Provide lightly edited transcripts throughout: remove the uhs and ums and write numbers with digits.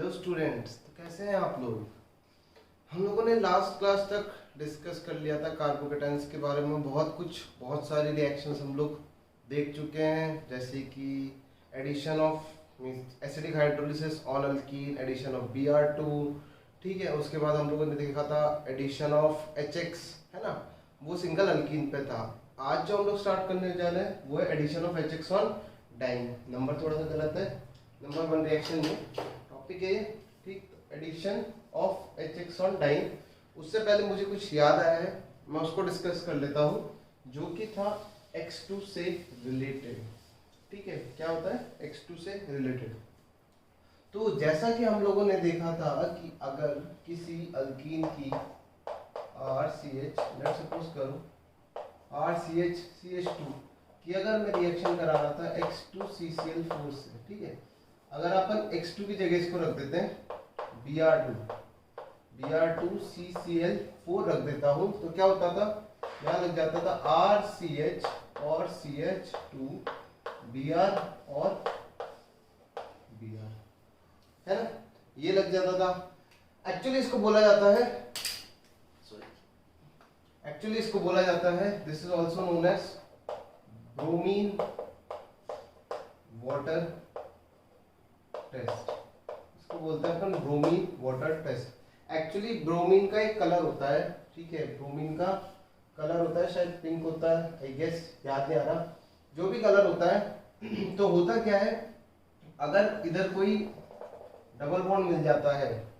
Hello students, तो कैसे हैं आप लोग। हम लोगों ने लास्ट क्लास तक डिस्कस कर लिया था कार्बोकेटाइंस के बारे में। बहुत सारी रिएक्शंस हम लोग देख चुके हैं, जैसे कि addition of acidic hydrolysis on alkene, addition of Br2, ठीक है। उसके बाद हम लोगों ने देखा था एडिशन ऑफ HX, है ना, वो सिंगल अल्कीन पे था। आज जो हम लोग स्टार्ट करने जा रहे हैं वो है addition of HX on diene. Number थोड़ा सा गलत है, नंबर 1 रिएक्शन में टॉपिक है ये, ठीक। Addition of HX on diene. उससे पहले मुझे कुछ याद आया है, मैं उसको डिस्कस कर लेता हूँ, जो कि था X2 से रिलेटेड। ठीक है, क्या होता है X2 से रिलेटेड। तो जैसा कि हम लोगों ने देखा था कि अगर किसी अल्कीन की RCH, लेट्स सपोज करो RCH कि अगर मैं रिएक्शन करा रहा था X2CCl4 से, ठीक है। अगर अपन X2 की जगह इसको रख देते हैं Br2CCl4 रख देता हूं, तो क्या होता था, यहाँ लग जाता था RCH और CH2 Br और Br, है ना, ये लग जाता था। एक्चुअली इसको बोला जाता है this is also known as bromine water test. इसको बोलते हैं अपन bromine water test. Actually bromine का एक कलर होता है, ठीक है, ब्रोमीन का कलर होता है, शायद पिंक होता है, आई गेस, याद नहीं आ रहा, जो भी कलर होता है। तो होता क्या है, अगर इधर कोई डबल बॉन्ड मिल जाता है,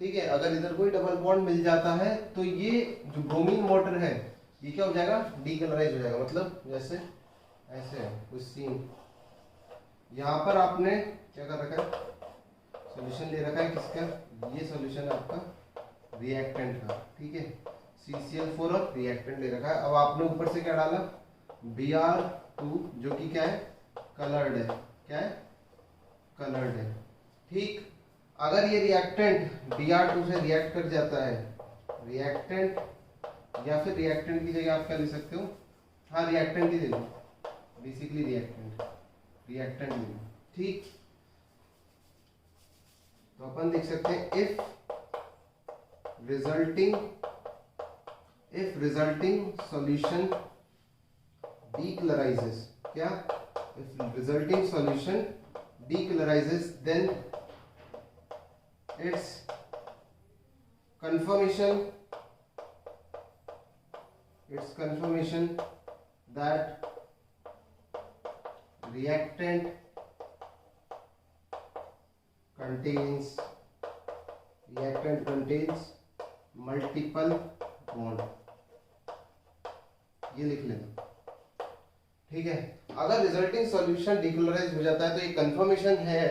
ठीक है, अगर इधर कोई डबल बॉन्ड मिल जाता है तो ये जो ब्रोमीन वाटर है ये क्या हो जाएगा, डीकलराइज हो जाएगा। मतलब जैसे ऐसे है कुछ सीन, यहाँ पर आपने क्या कर रखा है, सॉल्यूशन ले रखा है किसका, ये सॉल्यूशन है आपका रिएक्टेंट का, ठीक है, CCl4 और रिएक्टेंट ले रखा है। अब आपने ऊपर से क्या डाला, Br2, जो कि क्या है, कलर्ड है, क्या है, कलर्ड है, ठीक। अगर ये रिएक्टेंट Br2 से रिएक्ट कर जाता है, रिएक्टेंट, या फिर रिएक्टेंट की जगह आप क्या ले सकते हो, हाँ रिएक्टेंट ही ले लो, बेसिकली रिएक्टेंट ले लो, ठीक। तो अपन देख सकते हैं इफ रिजल्टिंग सॉल्यूशन डीकलराइजेस, क्या, if resulting solution decolourises then its confirmation that reactant contains multiple bond, ये लिख लेना, ठीक है। अगर रिजल्टिंग सॉल्यूशन डिकलराइज हो जाता है तो ये कंफर्मेशन है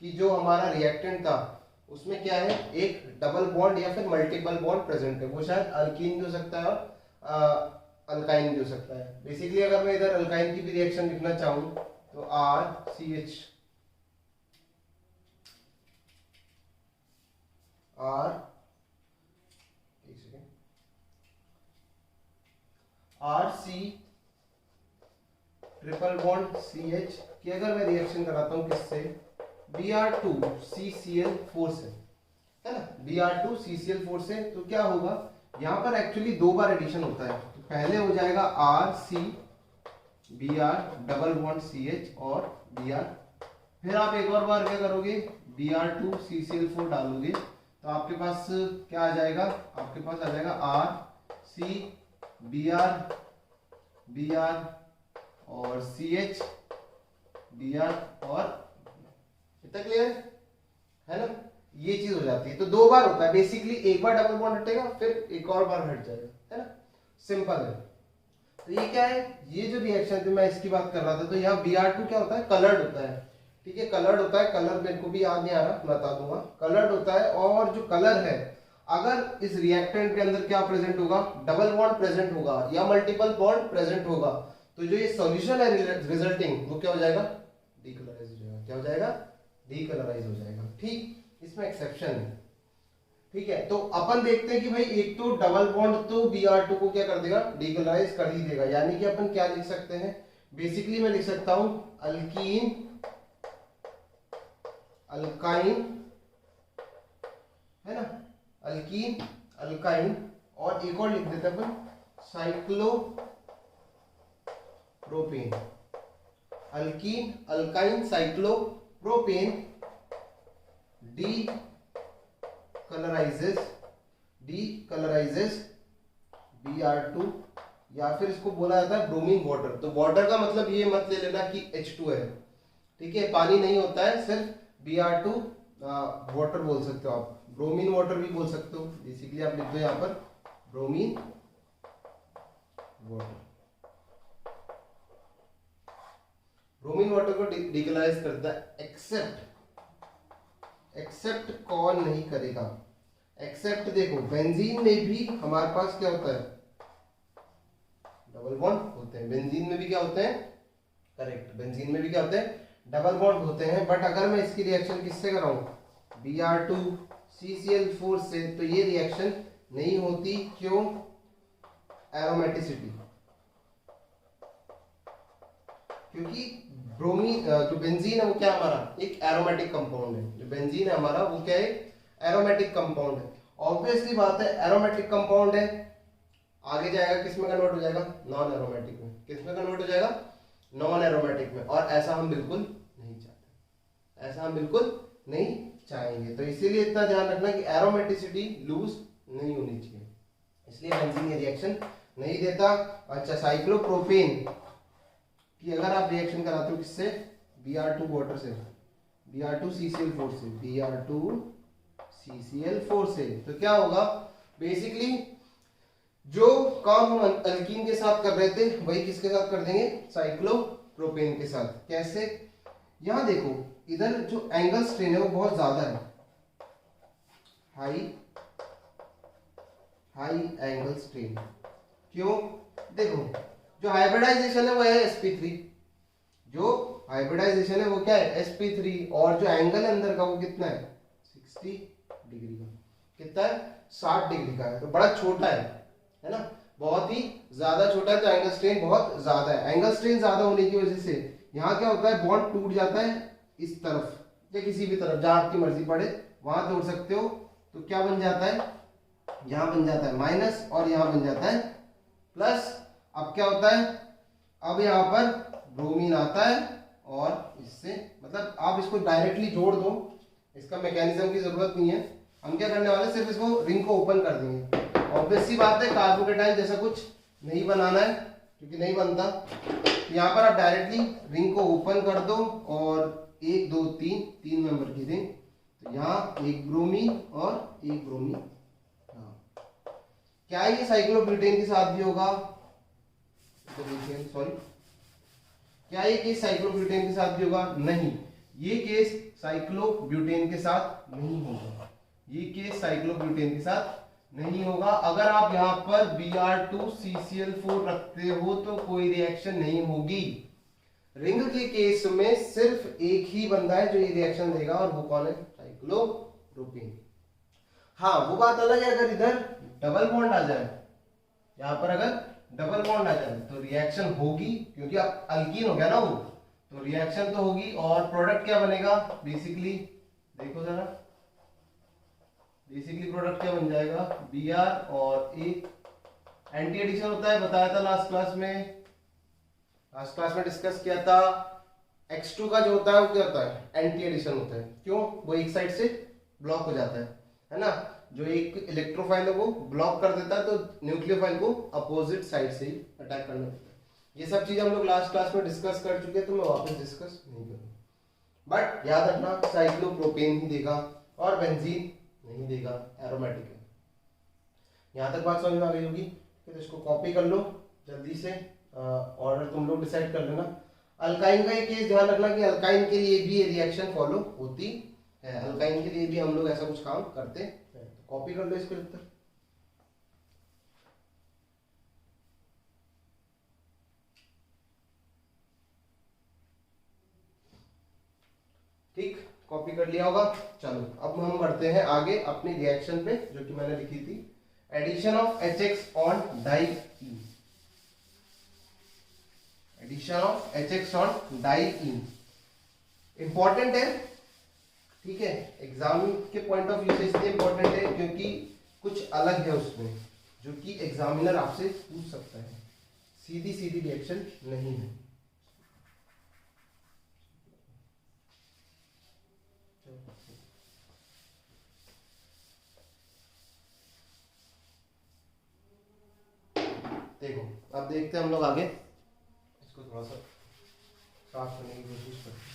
कि जो हमारा रिएक्टेंट था उसमें क्या है, एक डबल बॉन्ड या फिर मल्टीपल बॉन्ड प्रेजेंट है। वो शायद अल्कीन भी हो सकता है और अल्काइन भी हो सकता है। बेसिकली अगर मैं इधर अल्काइन की भी रिएक्शन लिखना चाहूं तो RC ट्रिपल बॉन्ड CH की अगर मैं रिएक्शन कराता हूं किससे, Br2CCl4 से, है ना, Br2CCl4 से, तो क्या होगा, यहाँ पर एक्चुअली 2 बार एडिशन होता है। तो पहले हो जाएगा RC Br double bond CH और Br, फिर आप एक और बार क्या करोगे, Br2CCl4 डालोगे, तो आपके पास क्या आ जाएगा, आपके पास आ जाएगा RC Br और CH Br और, इतना क्लियर है ना, ये चीज हो जाती है। तो 2 बार होता है बेसिकली, एक बार डबल बॉन्ड हटेगा फिर एक और बार हट जाएगा, है ना, सिंपल है। तो ये क्या है, ये जो रिएक्शन थी मैं इसकी बात कर रहा था, तो यहाँ Br2 क्या होता है, कलर्ड होता है, ठीक है, कलर्ड होता है। कलर मेरे को भी याद नहीं आ रहा, मैं बता दूंगा, कलर्ड होता है। और जो कलर है, अगर इस रिएक्टेंट के अंदर क्या प्रेजेंट होगा, डबल बॉन्ड प्रेजेंट होगा या मल्टीपल बॉन्ड प्रेजेंट होगा, तो जो ये सॉल्यूशन है रिजल्टिंग, वो क्या हो जाएगा, डीकलराइज हो जाएगा। क्या हो जाएगा, डीकलराइज हो जाएगा, ठीक। इसमें एक्सेप्शन है, ठीक है। तो अपन देखते हैं कि भाई एक तो डबल बॉन्ड तो Br2 को क्या कर देगा, डीकलराइज कर ही देगा। यानी कि अपन क्या लिख सकते हैं, बेसिकली मैं लिख सकता हूं अल्कीन अल्काइन है ना, अल्कीन, अल्काइन, और एक और लिख देते हैं अपन cyclopropane. Alkene, alkyne, cyclopropane decolourises Br2, या फिर इसको बोला जाता है ब्रोमीन वाटर। तो वाटर का मतलब ये मत ले लेना कि H2 है, ठीक है, पानी नहीं होता है, सिर्फ Br2 वाटर बोल सकते हो आप, ब्रोमीन वाटर भी बोल सकते हो। बेसिकली आप लिख दो यहाँ पर ब्रोमीन वाटर। ब्रोमीन वाटर को डिकलराइज करता है, एक्सेप्ट कौन नहीं करेगा, एक्सेप्ट देखो बेंजीन में भी हमारे पास क्या होता है, डबल बॉन्ड होते हैं। बेंजीन में भी क्या होते हैं, करेक्ट, बेंजीन में भी क्या होते हैं, डबल बॉन्ड होते हैं। बट अगर मैं इसकी रिएक्शन किससे कराऊं, Br2 CCl4 से, तो ये रिएक्शन नहीं होती। क्यों, एरोमेटिसिटी, क्योंकि ब्रोमीन जो बेंजीन है वो क्या हमारा एक एरोमेटिक कंपाउंड है। जो बेंजीन है हमारा वो क्या है, एरोमेटिक कंपाउंड है। ऑब्वियसली बात है, एरोमेटिक कंपाउंड है, आगे जाएगा किस में कन्वर्ट हो जाएगा, नॉन एरोमेटिक में। किस में कन्वर्ट हो जाएगा, नॉन एरोमेटिक में। और ऐसा हम बिल्कुल नहीं चाहते, ऐसा हम बिल्कुल नहीं चाहेंगे। तो इसीलिए इतना ध्यान रखना कि एरोमेटिसिटी लूज नहीं होनी चाहिए, इसलिए बेंजीन ये रिएक्शन नहीं देता। अच्छा, साइक्लोप्रोपेन कि अगर आप रिएक्शन कराते हो किससे, Br2 वाटर से, Br2 CCl4 से, Br2 CCl4 से, तो क्या होगा, बेसिकली जो काम हम अल्कीन के साथ कर रहे थे वही किसके साथ कर देंगे, साइक्लोप्रोपेन के साथ। कैसे, यहां देखो इधर जो एंगल स्ट्रेन है वो बहुत ज्यादा है, हाई एंगल स्ट्रेन। क्यों, देखो जो हाइब्रिडाइजेशन है वो है sp3, जो हाइब्रिडाइजेशन है वो क्या है, sp3, और जो एंगल है अंदर का वो कितना है, 60 डिग्री का। कितना है, 60 डिग्री का है, तो बड़ा छोटा है ना, बहुत ही ज्यादा छोटा है, तो एंगल स्ट्रेन बहुत ज्यादा है। एंगल स्ट्रेन ज्यादा होने की वजह से यहाँ क्या होता है, बॉन्ड टूट जाता है इस तरफ या किसी भी तरफ, जहां आपकी मर्जी पड़े वहां तोड़ सकते हो। तो क्या बन जाता है, यहां बन जाता है माइनस और यहां बन जाता है प्लस। अब क्या होता है, अब यहाँ पर ब्रोमीन आता है और इससे, मतलब आप इसको डायरेक्टली जोड़ दो, इसका मैकेनिज्म की जरूरत नहीं है। हम क्या करने वाले, सिर्फ इसको रिंग को ओपन कर देंगे। ऑब्वियस सी बात है, कार्बोकेटाइन जैसा कुछ नहीं बनाना है क्योंकि नहीं बनता। यहाँ पर आप डायरेक्टली रिंग को ओपन कर दो और 1 2 3 3 मेंबर की रिंग, तो यहाँ एक ब्रोमीन और एक ब्रोमीन। क्या ये साइक्लोब्यूटेन के साथ भी होगा, सॉरी, क्या ये केस साइक्लोब्यूटेन के साथ भी होगा, नहीं, ये केस साइक्लोब्यूटेन के साथ नहीं होगा, ये केस साइक्लोब्यूटेन के साथ नहीं होगा। अगर आप यहाँ पर Br2 CCl4 रखते हो तो कोई रिएक्शन नहीं होगी। रिंग के केस में सिर्फ एक ही बंदा है जो ये रिएक्शन देगा और वो कौन है, साइक्लोप्रोपेन। हाँ, वो बात अलग है अगर इधर डबल बॉन्ड आ जाए, यहाँ पर अगर डबल बॉन्ड आ जाए तो रिएक्शन होगी, क्योंकि आप अल्कीन हो गया ना वो, तो रिएक्शन तो होगी। और प्रोडक्ट क्या बनेगा, बेसिकली देखो जरा, बेसिकली प्रोडक्ट क्या बन जाएगा, Br और एक एंटी एडिशन होता है, बताया था लास्ट क्लास में डिस्कस किया था। X2 का जो होता है वो क्या होता है, एंटी एडिशन होता है। क्यों, वो एक साइड से ब्लॉक हो जाता है ना, जो एक इलेक्ट्रोफाइल है वो ब्लॉक कर देता है, तो न्यूक्लियोफाइल को अपोजिट साइड से ही अटैक करना पड़ता है। ये सब चीजें हम लोग लास्ट क्लास में डिस्कस कर चुके हैं, तो मैं वापस डिस्कस नहीं करूंगा। बट याद रखना, साइक्लोप्रोपेन ही देगा और बेंजीन नहीं देगा, एरोमेटिक है। यहां तक बात समझ में आ गई होगी, तो इसको कॉपी कर लो जल्दी से, ऑर्डर तुम लोग डिसाइड कर लेना। अल्काइन का ये केस ध्यान रखना कि अल्काइन के लिए भी ये रिएक्शन फॉलो होती है, अल्काइन के लिए भी हम लोग ऐसा कुछ काम करते हैं। तो कॉपी कर लो इसको उत्तर। ठीक, कॉपी कर लिया होगा। चलो अब हम बढ़ते हैं आगे अपनी रिएक्शन पे, जो कि मैंने लिखी थी, addition of HX on diene, addition of HX on diene. Important है, ठीक है, एग्जाम के पॉइंट ऑफ व्यू से इसलिए इम्पोर्टेंट है क्योंकि कुछ अलग है उसमें जो कि एग्जामिनर आपसे पूछ सकता है, सीधी सीधी रिएक्शन नहीं है। देखो अब देखते हैं हम लोग आगे, इसको थोड़ा सा साफ करने की कोशिश करते हैं।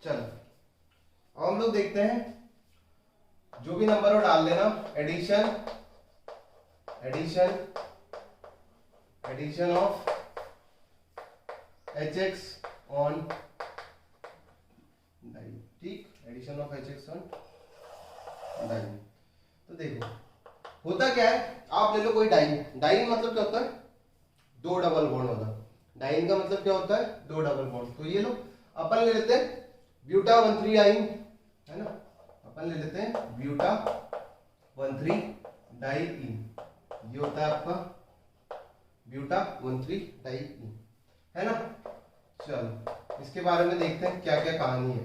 चलो अब हम लोग देखते हैं, जो भी नंबर हो डाल देना, addition addition addition of H X on di, ठीक, addition of H X on di. तो देखो होता क्या है, आप ले लो कोई डाइन, डाइन मतलब क्या होता है, दो डबल बॉन्ड वाला। डाइन का मतलब क्या होता है, दो डबल बॉन्ड। तो ये लो अपन ले लेते हैं ब्यूटा 13 डाइन, है ना, अपन ले लेते हैं ब्यूटा 13 डाइईन, ये होता है आपका ब्यूटा 13 डाइईन, है ना। चलो इसके बारे में देखते हैं क्या क्या कहानी है।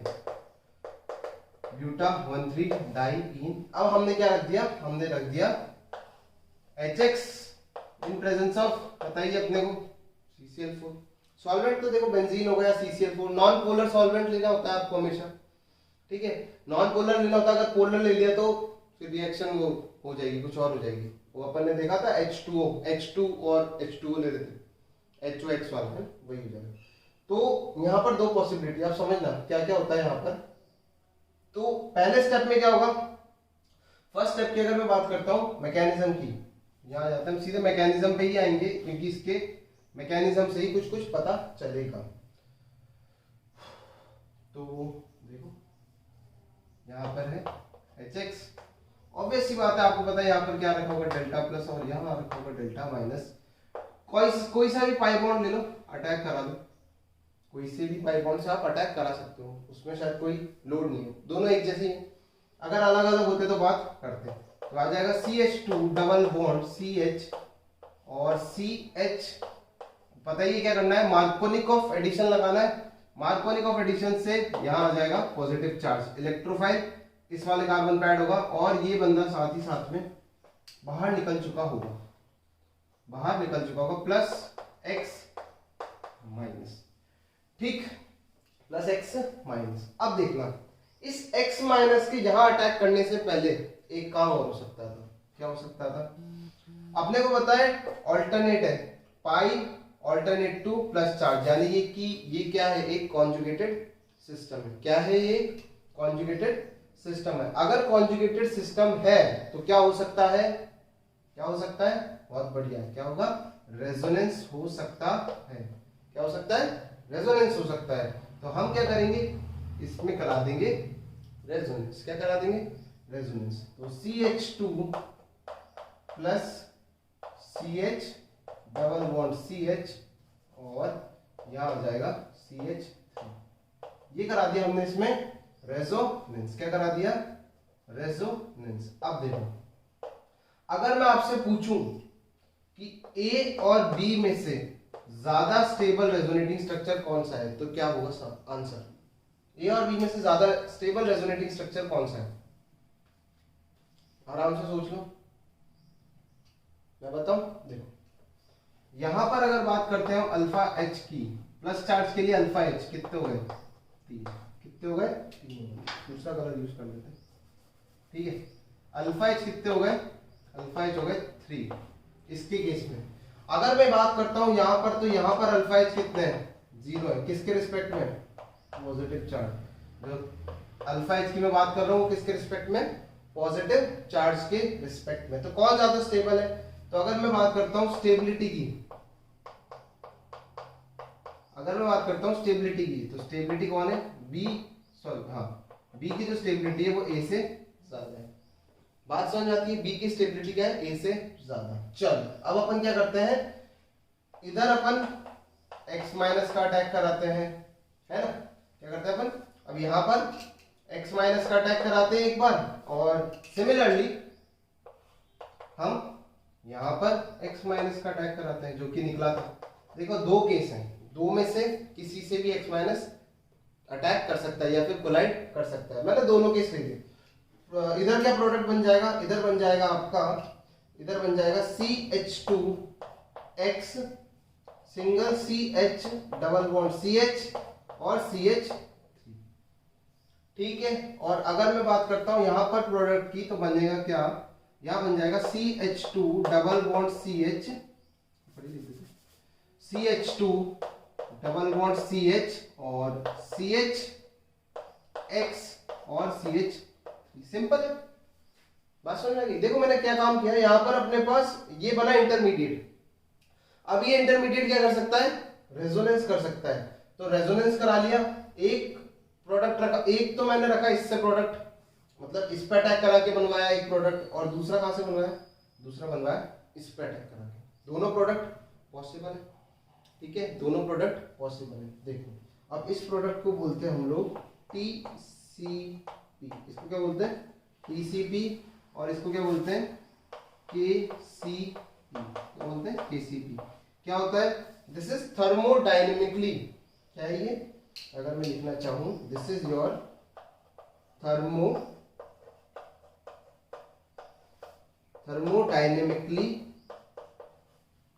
ब्यूटा 13 डाइईन, अब हमने क्या रख दिया, हमने रख दिया HX इन प्रेजेंस ऑफ, बताइए अपने को, CCl4। सॉल्वेंट तो देखो बेंजीन हो गया, CCl4। नॉन पोलर सॉल्वेंट लेना होता है आपको हमेशा, ठीक है, नॉन पोलर लेना होता है। अगर पोलर ले लिया तो फिर रिएक्शन वो हो जाएगी, कुछ और हो जाएगी। वो अपन ने देखा था H2O, H2 और H2O ले लेते, HOX वाला है, वही हो जाएगा। तो यहाँ पर दो पॉसिबिलिटी, आप समझना क्या क्या होता है यहाँ पर। तो पहले स्टेप में क्या होगा, फर्स्ट स्टेप की अगर मैं बात करता हूँ मैकेनिज्म की, यहाँ जाते हैं हम सीधे मैकेनिज्म पे ही आएंगे क्योंकि इसके मैकेनिज्म से ही कुछ कुछ पता चलेगा। तो देखो यहाँ पर है HX, ऑब्वियस सी बात है, आपको पता है यहाँ पर क्या रखा होगा, डेल्टा प्लस, और यहाँ रखा होगा डेल्टा माइनस। कोई सा भी पाई बॉन्ड ले लो, अटैक करा दो, कोई से भी पाई बॉन्ड से आप अटैक करा सकते हो, उसमें शायद कोई लोड नहीं है, दोनों एक जैसे ही हैं। अगर अलग अलग होते तो बात करते, तो आ जाएगा CH2 डबल बॉन्ड CH और CH। पता ही क्या करना है, मार्कोनिक ऑफ एडिशन लगाना है। मार्कोनिक ऑफ एडिशन से यहाँ आ जाएगा पॉजिटिव चार्ज, इलेक्ट्रोफाइल इस वाले कार्बन पे ऐड होगा, और ये बंदा साथ ही साथ में बाहर निकल चुका होगा, बाहर निकल चुका होगा, प्लस X माइनस, ठीक, प्लस X माइनस। अब देखना इस X माइनस के यहां अटैक करने से पहले एक काम और हो सकता था, क्या हो सकता था, अपने को पता है ऑल्टरनेट है, पाई ऑल्टरनेट टू प्लस चार्ज, यानी ये कि ये क्या है, एक कॉन्जुगेटेड सिस्टम है। क्या है ये, कॉन्जुगेटेड सिस्टम है। अगर कॉन्जुगेटेड सिस्टम है तो क्या हो सकता है, क्या हो सकता है, बहुत बढ़िया है, क्या होगा, रेजोनेंस हो सकता है। क्या हो सकता है, रेजोनेंस हो सकता है। तो हम क्या करेंगे, इसमें करा देंगे रेजोनेंस। क्या करा देंगे, रेजोनेंस। तो CH2 plus CH double bond CH, और यहां हो जाएगा CH3, ये करा दिया हमने इसमें रेजोनेंस। क्या करा दिया, रेजोनेंस। अब देखो अगर मैं आपसे पूछूं कि A और B में से ज्यादा स्टेबल रेजोनेटिंग स्ट्रक्चर कौन सा है, तो क्या होगा आंसर, A और B में से ज्यादा स्टेबल रेजोनेटिंग स्ट्रक्चर कौन सा है, आराम से सोच लो, मैं बताऊं। देखो यहां पर अगर बात करते हैं अल्फा H की, प्लस चार्ज के लिए अल्फा H कितने हो गए, 3, कितने हो गए, 3, दूसरा कलर यूज कर लेते हैं, ठीक है। अल्फा H कितने हो गए, अल्फा H हो गए 3 इसके केस में। अगर मैं बात करता हूं यहां पर, तो यहां पर अल्फा H कितने हैं, 0 है, किसके रिस्पेक्ट में, पॉजिटिव चार्ज। जो अल्फा H की मैं बात कर रहा हूं किसके रिस्पेक्ट में, पॉजिटिव चार्ज के रिस्पेक्ट में। तो कौन ज्यादा स्टेबल है, तो अगर मैं बात करता हूं स्टेबिलिटी की, अगर मैं बात करता हूं स्टेबिलिटी की, तो स्टेबिलिटी कौन है, बी, सॉरी हाँ, बी की जो स्टेबिलिटी है वो ए से ज्यादा है। बात समझ आती है, बी की स्टेबिलिटी क्या है, ए से ज्यादा। चल अब अपन क्या करते हैं, इधर अपन x माइनस का अटैक कराते हैं, है ना, क्या करते हैं अपन, अब यहां पर x माइनस का अटैक कराते हैं एक बार, और सिमिलरली हम यहां पर x माइनस का अटैक कराते हैं, जो कि निकला था। देखो दो केस हैं, दो में से किसी से भी X माइनस अटैक कर सकता है या फिर कोलाइड कर सकता है। मैंने दोनों केस ले लिए। इधर क्या प्रोडक्ट बन जाएगा, इधर बन जाएगा आपका, इधर बन जाएगा CH2X single CH double bond CH और CH, ठीक है। और अगर मैं बात करता हूं यहां पर प्रोडक्ट की तो बनेगा क्या, यहां बन जाएगा CH2 double bond CH, CH2 double bond CH और CHX और CH। सिंपल है, बात समझ में आ गई। देखो मैंने क्या काम किया, यहां पर अपने पास ये बना इंटरमीडिएट। अब ये इंटरमीडिएट क्या कर सकता है, रेजोनेंस कर सकता है। तो रेजोनेंस करा लिया, एक प्रोडक्ट रखा, एक तो मैंने रखा इससे प्रोडक्ट, मतलब इस पे अटैक करा के बनवाया एक प्रोडक्ट, और दूसरा कहां से बनवाया, दूसरा बनवाया इस पे अटैक करा के। दोनों प्रोडक्ट पॉसिबल है, ठीक है, दोनों प्रोडक्ट पॉसिबल है। देखो अब इस प्रोडक्ट को बोलते हैं हम लोग TCP, इसको क्या बोलते हैं TCP, और इसको क्या बोलते हैं KCP, क्या बोलते हैं KCP। क्या होता है, दिस इज थर्मोडायनेमिकली, क्या है ये, अगर मैं लिखना चाहूं, this is your thermodynamically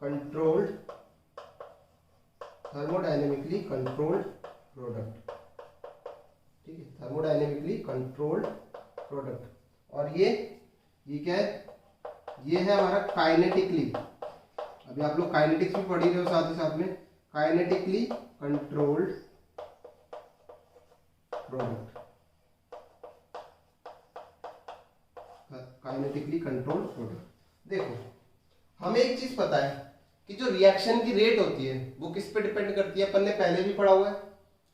controlled product, ठीक है, थर्मोडायनेमिकली कंट्रोल्ड प्रोडक्ट। और ये क्या है, ये है हमारा काइनेटिकली, अभी आप लोग काइनेटिक्स भी पढ़ ही रहे हो साथ ही साथ में, kinetically controlled product, kinetically controlled product. देखो हमें एक चीज पता है कि जो रिएक्शन की रेट होती है वो किस पे डिपेंड करती है, अपन ने पहले भी पढ़ा हुआ है,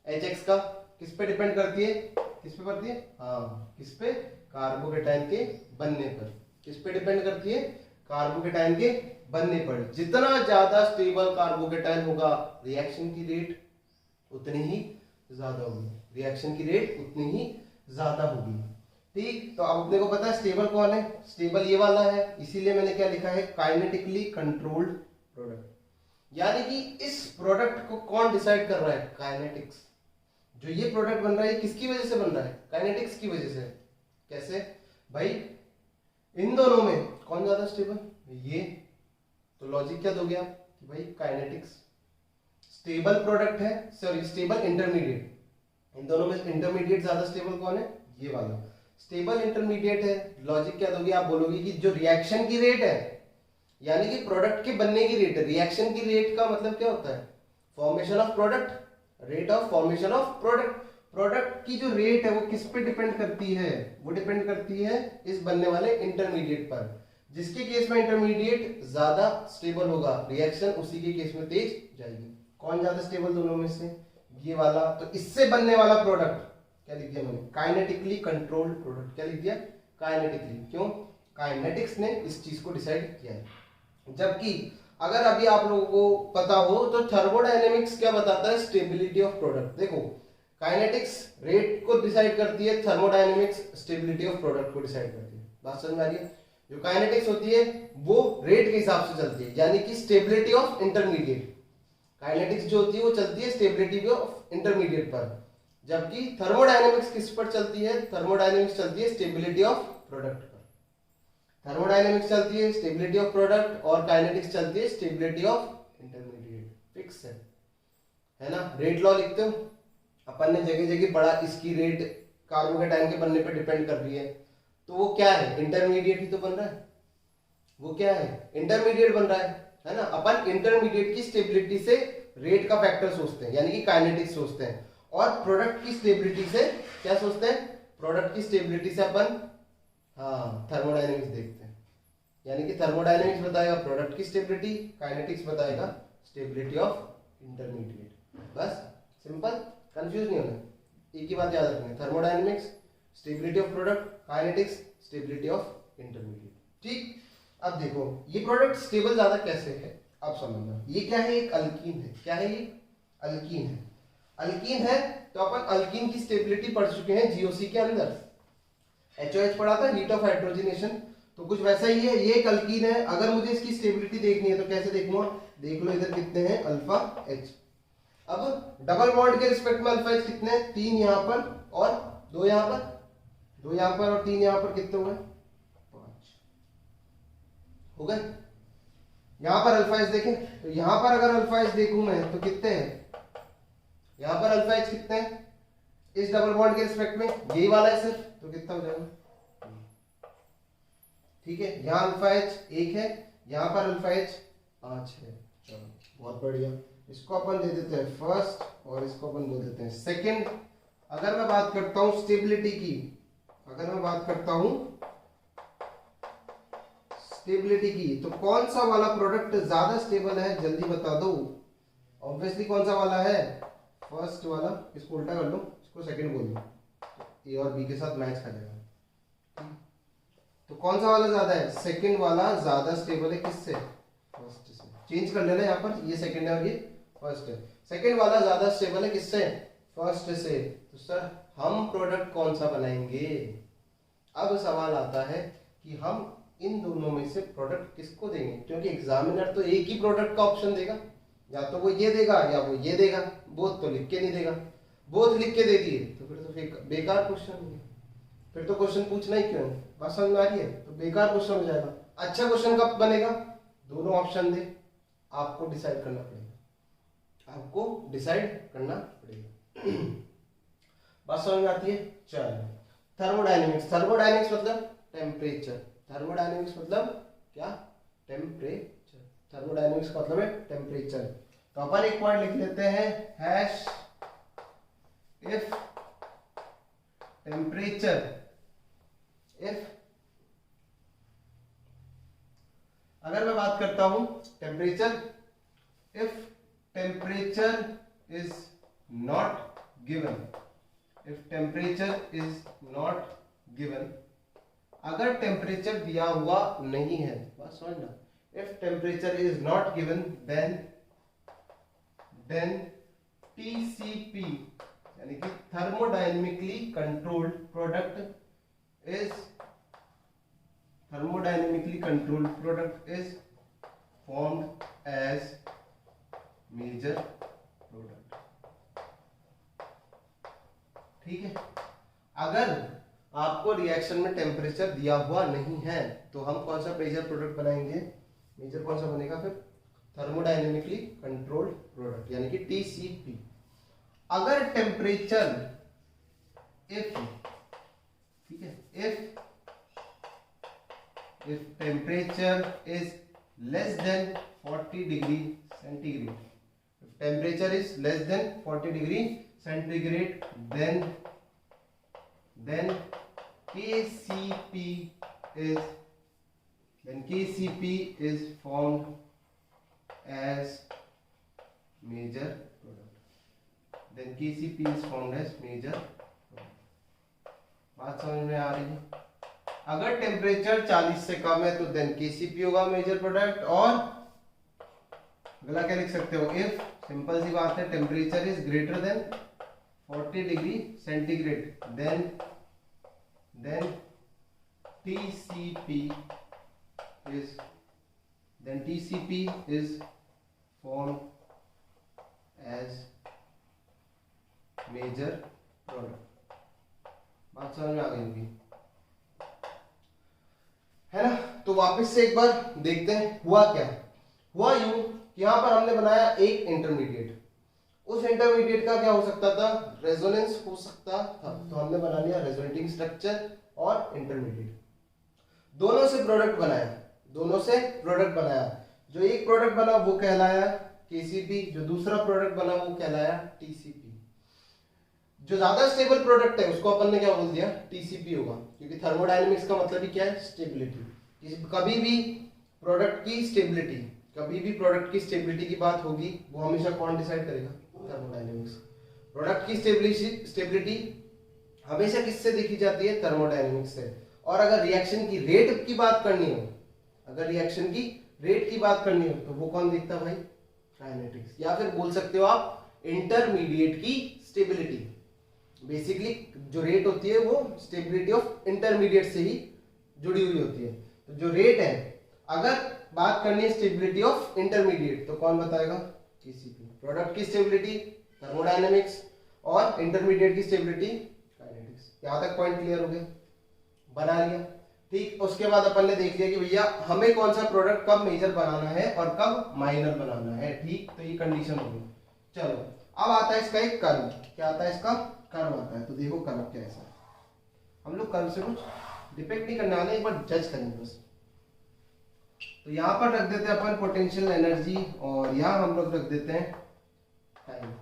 HX का किस पे डिपेंड करती है, किस पे पड़ती है, हाँ किस पे, कार्बोकेटाइन के बनने पर। किस पे डिपेंड करती है, कार्बोकेटाइन के बनने पर। जितना ज्यादा स्टेबल कार्बोकेटाइन होगा रिएक्शन की रेट उतनी ही ज्यादा होगी, रिएक्शन की रेट उतनी ही ज्यादा होगी, ठीक। तो अब अपने को पता है स्टेबल कौन है, स्टेबल ये वाला है, इसीलिए मैंने क्या लिखा है, काइनेटिकली कंट्रोल्ड प्रोडक्ट। यानी कि इस प्रोडक्ट को कौन डिसाइड कर रहा है, काइनेटिक्स। जो ये प्रोडक्ट बन रहा है किसकी वजह से बन रहा है, काइनेटिक्स की वजह से। कैसे भाई, इन दोनों में कौन ज्यादा स्टेबल, ये, तो लॉजिक क्या दोगे आप कि भाई काइनेटिक्स स्टेबल प्रोडक्ट है, सॉरी स्टेबल इंटरमीडिएट, इन दोनों में इंटरमीडिएट ज्यादा स्टेबल कौन है, ये वाला स्टेबल इंटरमीडिएट है। लॉजिक क्या दोगे, आप बोलोगे कि जो रिएक्शन की रेट है, यानी कि प्रोडक्ट के बनने की रेट है, रिएक्शन की रेट का मतलब क्या होता है, formation of product, rate of formation of product. Product की जो रेट है वो किस पे डिपेंड करती है, वो डिपेंड करती है इस बनने वाले इंटरमीडिएट पर। जिसके केस में इंटरमीडिएट ज्यादा स्टेबल होगा, रिएक्शन उसी के केस में तेज जाएगी। कौन ज्यादा स्टेबल दोनों में से, ये वाला। तो इससे बनने वाला प्रोडक्ट क्या लिख दिया मैंने, काइनेटिकली कंट्रोल्ड प्रोडक्ट। क्या लिख दिया, काइनेटिकली। क्यों, काइनेटिक्स ने इस चीज को डिसाइड किया है। जबकि अगर अभी आप लोगों को पता हो तो थर्मोडायनेमिक्स क्या बताता है, स्टेबिलिटी ऑफ प्रोडक्ट। देखो काइनेटिक्स रेट को डिसाइड करती है, थर्मोडायनेमिक्स स्टेबिलिटी ऑफ प्रोडक्ट को डिसाइड करती है। बात समझ में आ रही है। जो काइनेटिक्स होती है वो रेट के हिसाब से चलती है, यानी कि स्टेबिलिटी ऑफ इंटरमीडिएट। काइनेटिक्स जो होती है वो चलती है स्टेबिलिटी ऑफ इंटरमीडिएट पर, जबकि थर्मोडायनेमिक्स किस पर चलती है, थर्मोडायनेमिक्स चलती है स्टेबिलिटी ऑफ प्रोडक्ट पर। थर्मोडायनेमिक्स चलती है स्टेबिलिटी ऑफ प्रोडक्ट और काइनेटिक्स चलती है स्टेबिलिटी ऑफ इंटरमीडिएट। फिक्स है ना। रेट लॉ लिखते हो, अपन ने जगह जगह पढ़ा, इसकी रेट कार्बोकेटाइन के बनने पर डिपेंड कर रही है, तो वो क्या है, इंटरमीडिएट ही तो बन रहा है। वो क्या है, इंटरमीडिएट बन रहा है ना। अपन इंटरमीडिएट की स्टेबिलिटी से रेट का फैक्टर सोचते हैं, यानी कि काइनेटिक्स सोचते हैं, और प्रोडक्ट की स्टेबिलिटी से क्या सोचते हैं, प्रोडक्ट की स्टेबिलिटी से अपन थर्मोडायनेमिक्स देखते हैं। यानी कि थर्मोडायनेमिक्स बताएगा प्रोडक्ट की स्टेबिलिटी, काइनेटिक्स बताएगा स्टेबिलिटी ऑफ इंटरमीडिएट। बस सिंपल, कंफ्यूज नहीं होना, एक ही बात याद रखनी है, thermodynamics stability of product, kinetics stability of intermediate. ठीक। अब देखो ये प्रोडक्ट स्टेबल ज्यादा कैसे है, अब समझना। ये क्या है, एक अल्कीन है। क्या है ये, अल्कीन है। अल्कीन है तो अपन अल्कीन की स्टेबिलिटी पढ़ चुके हैं जीओसी के अंदर, HOH पढ़ा था, हीट ऑफ हाइड्रोजनेशन। तो कुछ वैसा ही है, ये एक अल्कीन है। अगर मुझे इसकी स्टेबिलिटी देखनी है तो कैसे देखूंगा, देख लो इधर कितने हैं, अल्फा H। अब डबल बॉन्ड के रिस्पेक्ट में अल्फा एच कितने हैं? 3 यहाँ पर और 2 यहाँ पर, 2 यहाँ पर और 3 यहाँ पर, कितने हुए? 5 हो गए। यहाँ पर अल्फा एच देखें तो यहाँ पर अगर अल्फा एच देखूं मैं तो कितने हैं? यहाँ पर अल्फा एच कितने हैं इस डबल बॉन्ड के रिस्पेक्ट में? यही वाला है सिर्फ, तो कितना हो जाएगा? ठीक है, यहाँ अल्फा एच 1 है, यहाँ पर अल्फा एच 5 है। चलो बहुत बढ़िया, इसको अपन दे देते हैं फर्स्ट और इसको अपन बोल देते हैं सेकंड। अगर मैं बात करता हूं स्टेबिलिटी की, अगर मैं बात करता हूं स्टेबिलिटी की, तो कौन सा वाला प्रोडक्ट ज्यादा स्टेबल है? जल्दी बता दो। ऑब्वियसली कौन सा वाला है? फर्स्ट वाला। इसको उल्टा कर लो, इसको सेकंड बोल दो, ए और बी के साथ मैच कर जाएगा। तो कौन सा वाला ज्यादा है? सेकंड वाला ज्यादा स्टेबल है। किससे? फर्स्ट से। चेंज कर लेना, यहाँ पर ये सेकंड है और ये फर्स्ट है। सेकंड वाला ज्यादा स्टेबल है किससे? फर्स्ट से। तो सर हम प्रोडक्ट कौन सा बनाएंगे? अब सवाल आता है कि हम इन दोनों में से प्रोडक्ट किसको देंगे, क्योंकि एग्जामिनर तो एक ही प्रोडक्ट का ऑप्शन देगा, या तो वो ये देगा या वो ये देगा, बोथ तो लिख के नहीं देगा। बोथ लिख के दे दिए तो फिर तो बेकार क्वेश्चन हो गया, फिर तो क्वेश्चन पूछना ही क्यों है? बात समझ में आ रही है? तो बेकार क्वेश्चन हो जाएगा। अच्छा क्वेश्चन कब बनेगा? दोनों ऑप्शन दे, आपको डिसाइड करना पड़ेगा, आपको डिसाइड करना पड़ेगा। बात समझ में आती है? चलो, थर्मोडायनेमिक्स। थर्मोडायनेमिक्स मतलब टेम्परेचर। थर्मोडायनेमिक्स मतलब क्या? टेम्परेचर। थर्मोडायनेमिक्स का मतलब है टेम्परेचर। तो अपन एक पॉइंट लिख लेते हैं, हैश इफ टेम्परेचर, इफ, अगर मैं बात करता हूं temperature, if temperature is not given, if temperature is not given, अगर टेम्परेचर दिया हुआ नहीं है, बात समझना, if temperature is not given then TCP यानी कि thermodynamically controlled product is, thermodynamically controlled product is formed as major product। ठीक है, अगर आपको रिएक्शन में टेम्परेचर दिया हुआ नहीं है तो हम कौन सा मेजर प्रोडक्ट बनाएंगे? मेजर कौन सा बनेगा फिर? थर्मोडायनेमिकली कंट्रोल्ड प्रोडक्ट यानी कि TCP। अगर टेम्परेचर इफ, ठीक है, if temperature is less than 40 degree centigrade, if temperature is less than 40 degree centigrade then KCP is formed as major product, then KCP is formed as major product। बात समझ में आ रही है? अगर temperature 40 से कम है तो देन केसीपी होगा मेजर प्रोडक्ट। और अगला क्या लिख सकते हो? इफ, सिंपल सी बात है, temperature is greater than 40 degree centigrade then TCP is formed as major product। बात समझ में आ गई होगी, है ना? तो वापस से एक बार देखते हैं हुआ क्या। हुआ यूं कि यहां पर हमने बनाया एक इंटरमीडिएट, उस इंटरमीडिएट का क्या हो सकता था? रेजोनेंस हो सकता था, तो हमने बना लिया रेजोनेटिंग स्ट्रक्चर और इंटरमीडिएट। दोनों से प्रोडक्ट बनाया, जो एक प्रोडक्ट बना वो कहलाया केसीपी, जो दूसरा प्रोडक्ट बना वो कहलाया टीसीपी। जो ज्यादा स्टेबल प्रोडक्ट है उसको अपन ने क्या बोल दिया? टीसीपी होगा, क्योंकि थर्मोडायनेमिक्स का मतलब ही क्या है? स्टेबिलिटी। कभी भी प्रोडक्ट की स्टेबिलिटी की बात होगी वो हमेशा कौन डिसाइड करेगा? थर्मोडायनेमिक्स। प्रोडक्ट की स्टेबिलिटी हमेशा किससे देखी जाती है? थर्मोडायनेमिक्स से। और अगर रिएक्शन की रेट की बात करनी हो, तो वो कौन देखता है भाई? काइनेटिक्स। या फिर बोल सकते हो आप इंटरमीडिएट की स्टेबिलिटी। बेसिकली जो रेट होती है वो स्टेबिलिटी ऑफ इंटरमीडिएट से ही जुड़ी हुई होती है। तो जो रेट है, अगर बात करनी है स्टेबिलिटी ऑफ इंटरमीडिएट, तो कौन बताएगा? Kcp। प्रोडक्ट की स्टेबिलिटी थर्मोडायनेमिक्स और इंटरमीडिएट की स्टेबिलिटी काइनेटिक्स। यहाँ तक पॉइंट क्लियर हो गए, बना लिया। ठीक, उसके बाद अपन ने देख लिया कि भैया हमें कौन सा प्रोडक्ट कब मेजर बनाना है और कब माइनर बनाना है। ठीक, तो ये कंडीशन होगी। चलो अब आता है इसका एक कर्व। क्या आता है इसका? कर्व आता है। तो देखो कर्व कैसा है। हम लोग कर्व से कुछ डिपेक्ट नहीं करने वाले, एक बार जज करेंगे बस। तो यहाँ पर रख देते हैं अपन पोटेंशियल एनर्जी और यहाँ हम लोग रख देते हैं टाइम।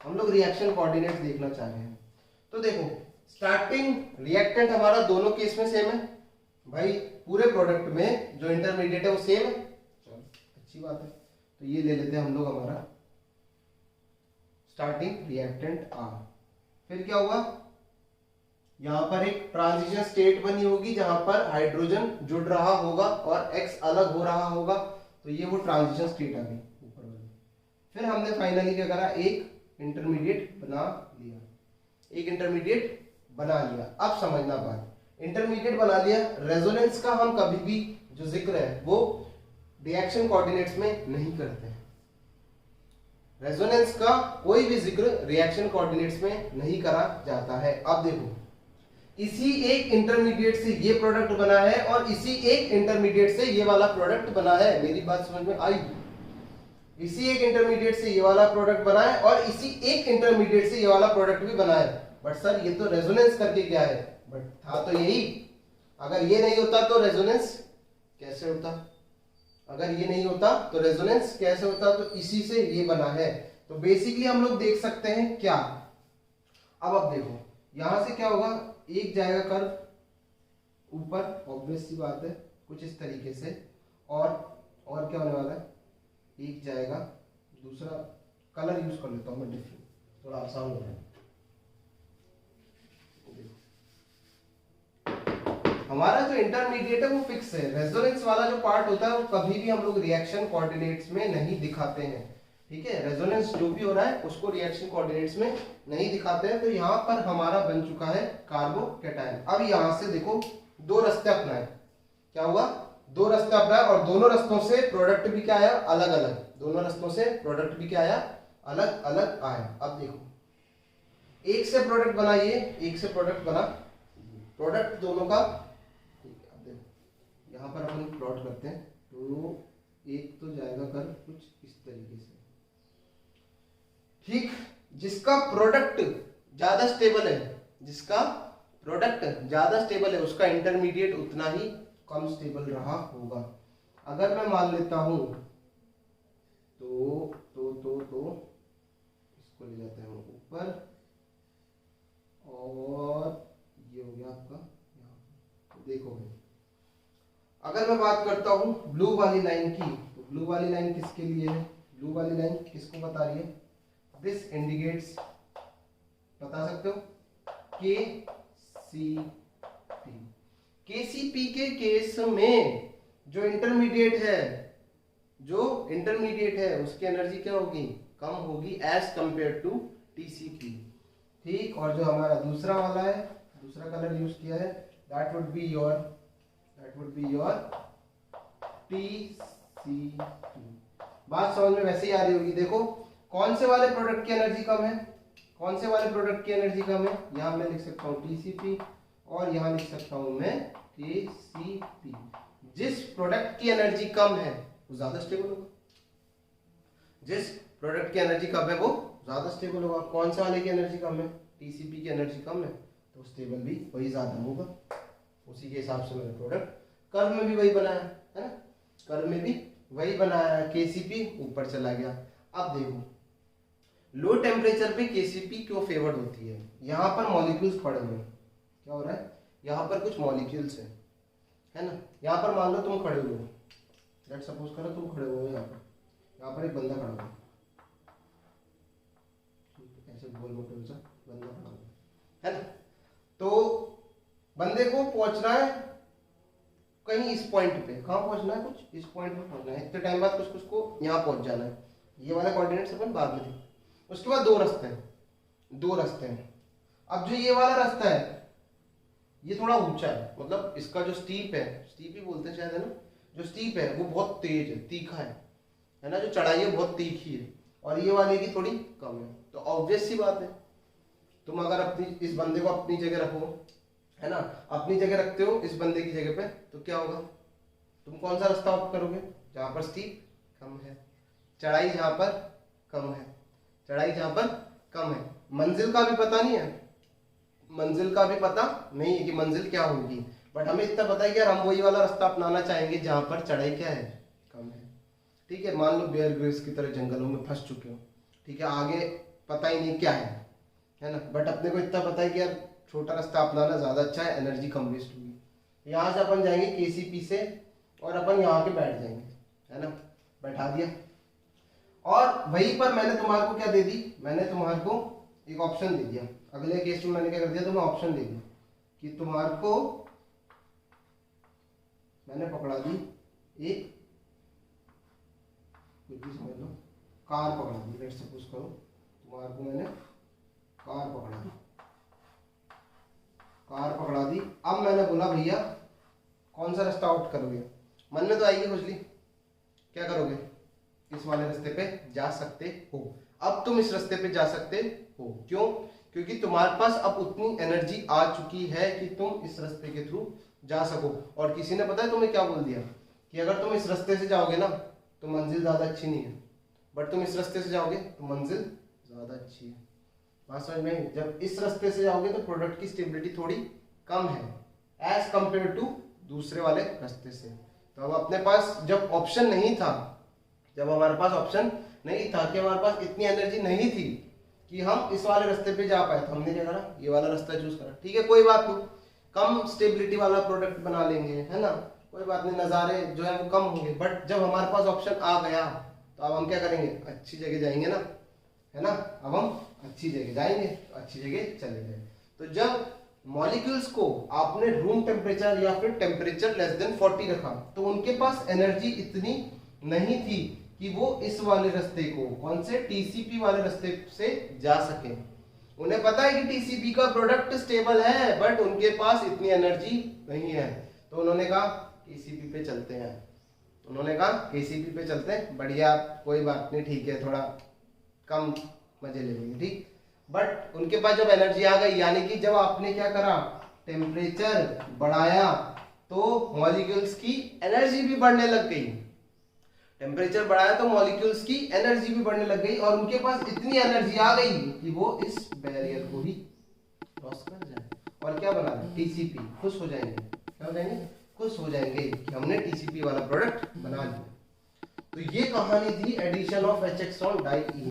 हम लोग रिएक्शन कोऑर्डिनेट्स देखना चाह रहे हैं। तो देखो स्टार्टिंग रिएक्टेंट हमारा दोनों केस में सेम है भाई, पूरे प्रोडक्ट में जो इंटरमीडिएट है वो सेम है। चलो अच्छी बात है। तो ये ले लेते हैं हम लोग हमारा स्टार्टिंग रिएक्टेंट R। फिर क्या हुआ, यहां पर एक ट्रांजिशन स्टेट बनी होगी जहां पर हाइड्रोजन जुड़ रहा होगा और X अलग हो रहा होगा। तो ये वो ट्रांजिशन स्टेट आ गई ऊपर वाली। फिर हमने फाइनली क्या करा, एक इंटरमीडिएट बना लिया। एक इंटरमीडिएट बना लिया। अब समझना बात, इंटरमीडिएट बना लिया। रेजोनेंस का हम कभी भी जो जिक्र है वो रिएक्शन कोऑर्डिनेट्स में नहीं करते हैं। रेजोनेंस का कोई भी जिक्र रिएक्शन कोऑर्डिनेट्स में नहीं करा जाता है। अब देखो इसी एक इंटरमीडिएट से ये प्रोडक्ट बना है और इसी एक इंटरमीडिएट से ये वाला प्रोडक्ट बना है। मेरी बात समझ में आई? इसी एक इंटरमीडिएट से ये वाला प्रोडक्ट बना है और इसी एक इंटरमीडिएट से ये वाला प्रोडक्ट भी बना है। बट सर ये तो रेजोनेंस करके क्या है, बट था तो यही। अगर ये नहीं होता तो रेजोनेंस कैसे होता? अगर ये नहीं होता तो रेजोनेंस कैसे होता? तो इसी से ये बना है। तो बेसिकली हम लोग देख सकते हैं क्या, अब देखो यहां से क्या होगा, एक जाएगा कर्व ऊपर, ऑब्वियस सी बात है कुछ इस तरीके से, और क्या होने वाला है, एक जाएगा, दूसरा कलर यूज कर लेता हूं मैं डिफरेंट, थोड़ा आसान हो रहा है। हमारा जो इंटरमीडिएट है वो फिक्स है। रेजोनेंस वाला जो पार्ट होता है वो कभी भी हम लोग रिएक्शन कोऑर्डिनेट्स में नहीं दिखाते हैं। ठीक है, रेजोनेंस जो भी हो रहा है उसको रिएक्शन कोऑर्डिनेट्स में नहीं दिखाते हैं। तो यहाँ पर हमारा बन चुका है कार्बोकैटायन। अब यहाँ से देखो दो रास्ते अपनाए, क्या हुआ, दो रास्ते अपनाए और दोनों रास्तों से प्रोडक्ट भी क्या आया, अलग अलग। दोनों रास्तों से प्रोडक्ट भी क्या आया, अलग अलग आया। अब देखो एक से प्रोडक्ट बना, ये एक से प्रोडक्ट बना, प्रोडक्ट दोनों का। यहाँ पर अपन प्लॉट करते हैं तो एक तो जाएगा कर कुछ इस तरीके से। ठीक, जिसका प्रोडक्ट ज्यादा स्टेबल है, जिसका प्रोडक्ट ज्यादा स्टेबल है उसका इंटरमीडिएट उतना ही कम स्टेबल रहा होगा। अगर मैं मान लेता हूं तो इसको ले जाते हैं ऊपर, और ये हो गया आपका यहाँ। देखो भाई अगर मैं बात करता हूं ब्लू वाली लाइन की, तो ब्लू वाली लाइन किसके लिए है, ब्लू वाली लाइन किसको बता रही है, दिस इंडिकेट्स, बता सकते हो, KCP। KCP के केस में जो इंटरमीडिएट है उसकी एनर्जी क्या होगी, कम होगी एज कंपेयर टू TCP। ठीक, और जो हमारा दूसरा वाला है, दूसरा कलर यूज किया है, that would be your TCP। बात समझ में वैसे ही आ रही होगी। देखो कौन से वाले प्रोडक्ट की एनर्जी कम है, कौन से वाले प्रोडक्ट की एनर्जी कम है, यहां मैं लिख सकता हूं TCP और यहां लिख सकता हूं मैं KCP। जिस प्रोडक्ट की एनर्जी कम है वो ज्यादा स्टेबल होगा, जिस प्रोडक्ट की एनर्जी कम है वो ज्यादा स्टेबल होगा। कौन से वाले की एनर्जी कम है, TCP की एनर्जी कम है, तो स्टेबल भी वही ज्यादा होगा। उसी के हिसाब से मैंने प्रोडक्ट कर्व में भी वही बनाया है ना, कर्व में भी वही बनाया है। KCP ऊपर चला गया। अब देखो लो टेम्परेचर पे KCP क्यों फेवर्ड होती है, यहाँ पर मॉलिक्यूल्स पड़े हुए हैं, क्या हो रहा है, यहाँ पर कुछ मॉलिक्यूल्स है ना। यहाँ पर मान लो तुम खड़े हुए हो, लेट्स सपोज करो तुम खड़े हुए हो यहाँ पर एक बंदा खड़ा हुआ ऐसे गोल मोटे सा बंदा खड़ा हुआ है ना। तो बंदे को पहुंचना है कहीं इस पॉइंट पे, कहाँ पहुंचना है, कुछ इस पॉइंट पे पहुंचना है। इतने टाइम बाद कुछ को यहाँ पहुंच जाना है। ये वाला कोऑर्डिनेट्स अपन बाद में थे। उसके बाद दो रास्ते हैं। अब जो ये वाला रास्ता है ये थोड़ा ऊंचा है, मतलब इसका जो स्टीप ही बोलते हैं शायद, है ना, जो स्टीप है वो बहुत तेज है, तीखा है ना, जो चढ़ाई है बहुत तीखी है। और ये वाले की थोड़ी कम है। तो ऑब्वियस सी बात है, तुम अगर अपनी इस बंदे को अपनी जगह रखो, है ना, अपनी जगह रखते हो इस बंदे की जगह पे, तो क्या होगा, तुम कौन सा रास्ता ऑप्ट करोगे, जहां पर स्टीप कम है, चढ़ाई जहां पर कम है, चढ़ाई जहां पर कम है। मंजिल का भी पता नहीं है, मंजिल का भी पता नहीं है कि मंजिल क्या होगी, बट हमें इतना पता है कि यार हम वही वाला रास्ता अपनाना चाहेंगे जहां पर चढ़ाई क्या है, कम है। ठीक है, मान लो बेयर ग्रिल्स की तरह जंगलों में फंस चुके हो, ठीक है, आगे पता ही नहीं क्या है ना, बट अपने को इतना पता है कि यार छोटा रास्ता अपनाना ज्यादा अच्छा है, एनर्जी कम वेस्ट होगी। यहाँ से अपन जाएंगे केसीपी से और अपन यहाँ के बैठ जाएंगे, है ना, बैठा दिया। और वहीं पर मैंने तुम्हारे को क्या दे दी, मैंने तुम्हारे को एक ऑप्शन दे दिया। अगले केस में मैंने क्या कर दिया, तुम्हें ऑप्शन दे दिया कि तुम्हारे को मैंने पकड़ा दी एक, समझ लो, कार पकड़ा दी, लेट्स सपोज करो तुम्हारे को मैंने कार पकड़ा दी, कार पकड़ा दी। अब मैंने बोला भैया कौन सा रास्ता आउट करोगे, मन में तो आएगी खुजली, क्या करोगे, इस वाले रास्ते पे जा सकते हो। अब तुम इस रास्ते पे जा सकते हो, क्यों, क्योंकि तुम्हारे पास अब उतनी एनर्जी आ चुकी है कि तुम इस रास्ते के थ्रू जा सको। और किसी ने पता है तुम्हें क्या बोल दिया कि अगर तुम इस रास्ते से जाओगे ना तो मंजिल ज्यादा अच्छी नहीं है, बट तुम इस रास्ते से जाओगे तो मंजिल ज्यादा अच्छी है। बात समझ में, जब इस रास्ते से जाओगे तो प्रोडक्ट की स्टेबिलिटी थोड़ी कम है एज कंपेयर टू दूसरे वाले रास्ते से। तो अब अपने पास जब ऑप्शन नहीं था, जब हमारे पास ऑप्शन नहीं था कि हमारे पास इतनी एनर्जी नहीं थी कि हम इस वाले रास्ते पे जा पाए, तो हमने क्या करा, ये वाला रास्ता चूज करा। ठीक है, कोई बात नहीं, कम स्टेबिलिटी वाला प्रोडक्ट बना लेंगे, है ना, कोई बात नहीं, नज़ारे जो है वो कम होंगे, बट जब हमारे पास ऑप्शन आ गया तो अब हम क्या करेंगे, अच्छी जगह जाएंगे ना, है ना, अब हम अच्छी जगह जाएंगे, तो अच्छी जगह चले गए। तो जब मॉलिक्यूल्स को आपने रूम टेम्परेचर या फिर टेम्परेचर लेस देन 40 रखा, तो उनके पास एनर्जी इतनी नहीं थी कि वो इस वाले रास्ते को, कौन से, टीसीपी वाले रास्ते से जा सके। उन्हें पता है कि टीसीपी का प्रोडक्ट स्टेबल है, बट उनके पास इतनी एनर्जी नहीं है, तो उन्होंने कहा केसीपी पे चलते हैं, उन्होंने कहा केसीपी पे चलते हैं, बढ़िया, कोई बात नहीं, ठीक है, थोड़ा कम मजे ले लेंगे, ठीक। बट उनके पास जब एनर्जी आ गई, यानी कि जब आपने क्या करा, टेम्परेचर बढ़ाया, तो मॉलिक्यूल्स की एनर्जी भी बढ़ने लग गई, टेम्परेचर बढ़ाया तो मॉलिक्यूल्स की एनर्जी भी बढ़ने लग गई, और उनके पास इतनी एनर्जी आ गई कि वो इस बैरियर को ही क्रॉस कर जाए और क्या बना दे, टीसीपी, खुश हो जाएंगे, क्या हो जाएंगे, खुश हो जाएंगे कि हमने टीसीपी वाला प्रोडक्ट बना लिया। तो ये कहानी थी addition of HX on die.